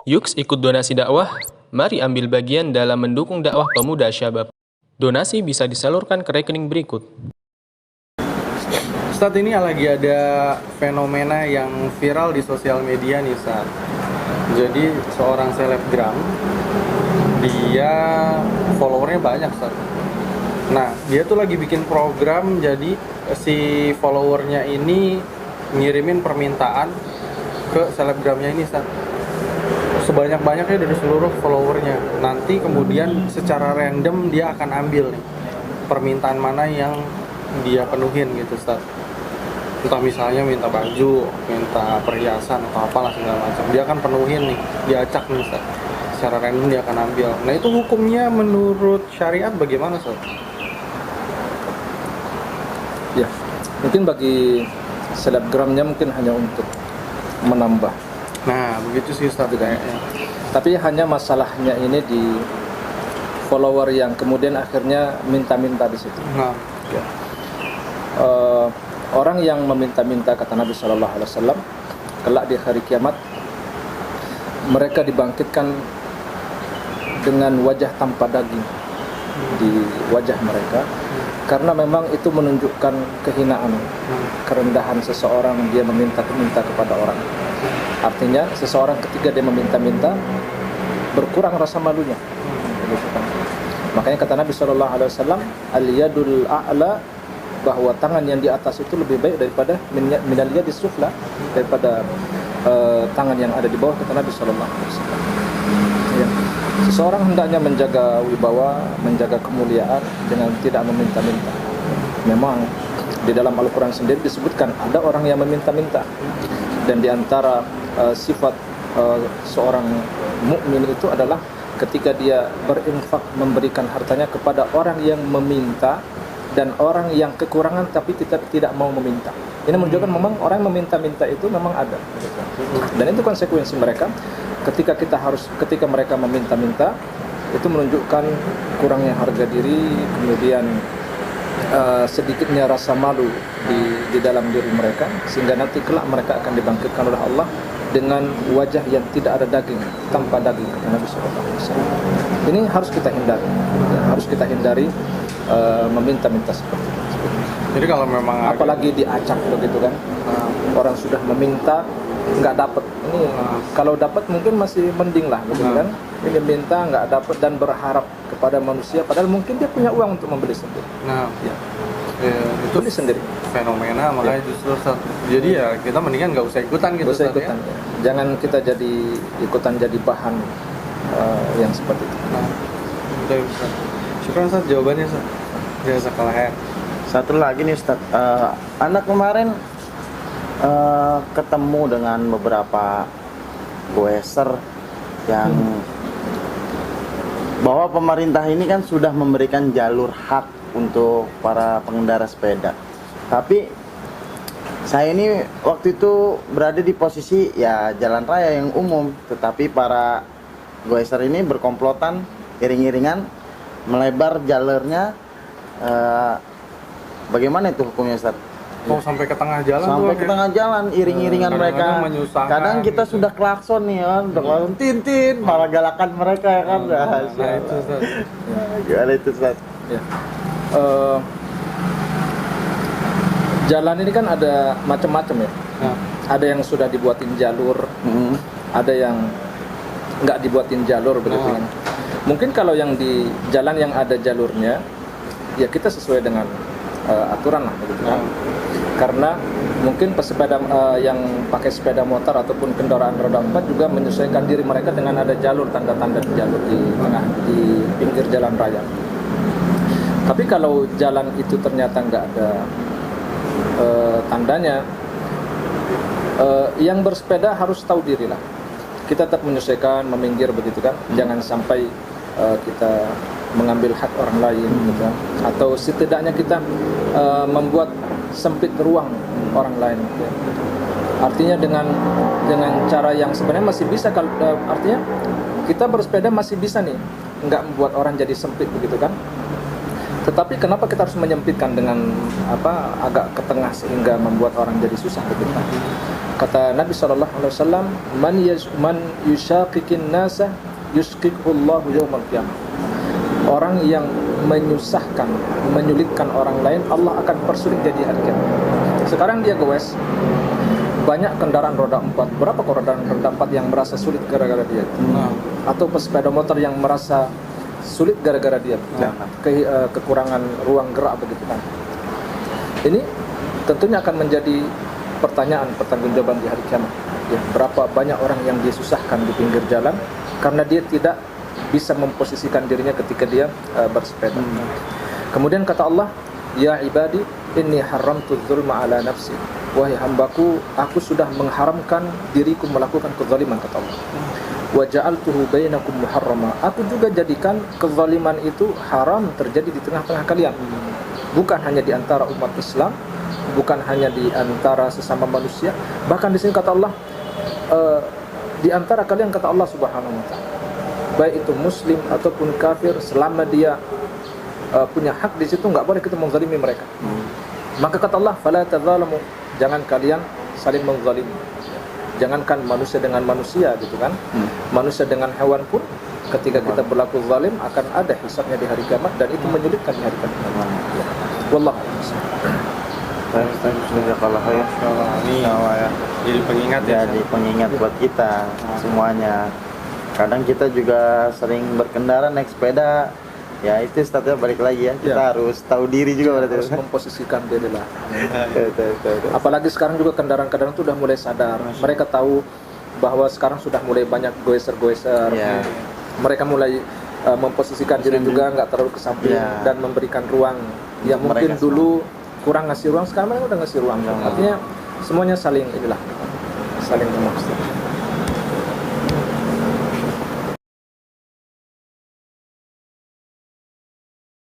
Yuk ikut donasi dakwah, mari ambil bagian dalam mendukung dakwah pemuda Syabab. Donasi bisa disalurkan ke rekening berikut. Saat ini lagi ada fenomena yang viral di sosial media nih Ustaz. Jadi seorang selebgram, dia followernya banyak Ustaz. Nah, dia tuh lagi bikin program, jadi si followernya ini ngirimin permintaan ke selebgramnya ini Ustaz. Sebanyak-banyaknya dari seluruh followernya. Nanti kemudian secara random dia akan ambil nih permintaan mana yang dia penuhin gitu Ustaz. Entah misalnya minta baju, minta perhiasan atau apalah segala macam. Dia akan penuhin nih, diacak nih Ustaz. Secara random dia akan ambil. Nah, itu hukumnya menurut syariat bagaimana Ustaz? Ya, mungkin bagi selebgramnya mungkin hanya untuk menambah. Nah, begitu sih Ustaz kayaknya. Tapi hanya masalahnya ini di follower yang kemudian akhirnya minta-minta di situ. Nah, Ya. Orang yang meminta-minta, kata Nabi Shallallahu Alaihi Wasallam, kelak di hari kiamat mereka dibangkitkan dengan wajah tanpa daging di wajah mereka, karena memang itu menunjukkan kehinaan, kerendahan seseorang dia meminta-minta kepada orang. Artinya seseorang ketika dia meminta-minta berkurang rasa malunya. Makanya kata Nabi Shallallahu Alaihi Wasallam, al-yadul a'la, bahwa tangan yang di atas itu lebih baik daripada minal yadis sufla, daripada tangan yang ada di bawah, kata Nabi Shallallahu Alaihi Wasallam. Ya. Seseorang hendaknya menjaga wibawa, menjaga kemuliaan dengan tidak meminta-minta. Memang di dalam Al-Quran sendiri disebutkan ada orang yang meminta-minta, dan di antara sifat seorang mukmin itu adalah ketika dia berinfak, memberikan hartanya kepada orang yang meminta dan orang yang kekurangan tapi tidak mau meminta. Ini menunjukkan memang orang yang meminta-minta itu memang ada. Dan itu konsekuensi mereka. Ketika mereka meminta-minta, itu menunjukkan kurangnya harga diri, kemudian sedikitnya rasa malu di dalam diri mereka, sehingga nanti kelak mereka akan dibangkitkan oleh Allah dengan wajah yang tidak ada daging, tanpa daging, kata Nabi SAW. Ini harus kita hindari, harus kita hindari meminta-minta seperti itu. jadi kalau memang Apalagi diacak begitu kan, orang sudah meminta nggak dapat. Ini kalau dapat mungkin masih mending lah, begitu kan. Ini minta nggak dapat dan berharap kepada manusia, padahal mungkin dia punya uang untuk membeli sendiri. Nah, Ya. itu Beli sendiri. fenomena, makanya justru Ustaz. Jadi ya kita mendingan nggak usah ikutan gitu Nggak usah Ustaz, ikutan. Ya. Jangan kita ikutan jadi bahan yang seperti itu. Nah, betul Ustaz. Syukran Ustaz jawabannya Ustaz. Jazakallah. Satu lagi nih Ustaz, anak kemarin ketemu dengan beberapa goeser yang bahwa pemerintah ini kan sudah memberikan jalur hak untuk para pengendara sepeda. Tapi saya ini waktu itu berada di posisi ya jalan raya yang umum, tetapi para goeser ini berkomplotan iring-iringan melebar jalurnya. Bagaimana itu hukumnya Ustaz? Oh, sampai ke tengah jalan Sampai tuh, ke tengah jalan iring-iringan mereka. kadang-kadang menyusahkan Kadang kita gitu. sudah klakson nih kan, udah klakson tintin, malah galakan mereka ya kan. Nah, itu Ustaz. Gimana itu Ustaz? Ya. Jalan ini kan ada macam-macam ya. Nah, Ada yang sudah dibuatin jalur, ada yang nggak dibuatin jalur begitu kan. Mungkin kalau yang di jalan yang ada jalurnya, ya kita sesuai dengan aturan lah begitu kan. Karena mungkin pesepeda yang pakai sepeda motor ataupun kendaraan roda 4 juga menyesuaikan diri mereka dengan ada jalur, tanda-tanda di jalur di tengah, di pinggir jalan raya. Tapi kalau jalan itu ternyata nggak ada tandanya, yang bersepeda harus tahu diri lah. Kita tetap menyesuaikan, meminggir begitu kan. Jangan sampai kita mengambil hak orang lain gitu kan. Atau setidaknya kita membuat sempit ruang orang lain gitu. Artinya dengan cara yang sebenarnya masih bisa, kalau artinya kita bersepeda masih bisa nih, nggak membuat orang jadi sempit begitu kan. Tetapi kenapa kita harus menyempitkan dengan agak ke tengah sehingga membuat orang jadi susah begitu? Kata Nabi SAW, man yushaqiqin nasa yusqiqhullahu yawmal qiyamah. Orang yang menyusahkan, menyulitkan orang lain, Allah akan persulit dia di hari kiamat. Sekarang dia goes, banyak kendaraan roda 4. Berapa kendaraan roda 4 yang merasa sulit gara-gara dia? Atau pesepeda motor yang merasa sulit gara-gara dia kekurangan ruang gerak begitu kan. Ini tentunya akan menjadi pertanyaan pertanggungjawaban di hari kiamat. Ya, berapa banyak orang yang disusahkan di pinggir jalan karena dia tidak bisa memposisikan dirinya ketika dia bersepeda. Kemudian kata Allah, ya ibadi inni haramtu dzulma ala nafsi. Wahai hambaku, aku sudah mengharamkan diriku melakukan kezaliman, kata Allah. Wa ja'altuhu bainakum muharrama. Aku juga jadikan kezaliman itu haram terjadi di tengah-tengah kalian. Bukan hanya di antara umat Islam, bukan hanya di antara sesama manusia, bahkan di sini kata Allah di antara kalian, kata Allah Subhanahu wa taala. Baik itu muslim ataupun kafir, selama dia punya hak di situ, enggak boleh kita menzalimi mereka. Maka kata Allah, fala tadzalamu, jangan kalian saling menzalimi. Jangankan manusia dengan manusia gitu kan. Manusia dengan hewan pun ketika kita berlaku zalim akan ada hisabnya di hari kiamat, dan itu menyulitkan di hari kiamat. Wallahu a'lam. Ini jadi pengingat ya. Jadi pengingat buat kita semuanya. Kadang kita juga sering berkendara naik sepeda, ya itu statusnya balik lagi ya. Kita harus tahu diri juga berarti. Harus memposisikan diri lah. Apalagi sekarang juga kendaraan-kendaraan itu sudah mulai sadar. Mereka tahu bahwa sekarang sudah mulai banyak goeser-goeser. Mereka mulai memposisikan diri juga, nggak terlalu ke samping dan memberikan ruang. Ya mungkin dulu kurang ngasih ruang, sekarang mereka udah ngasih ruang. Artinya semuanya saling memaksud.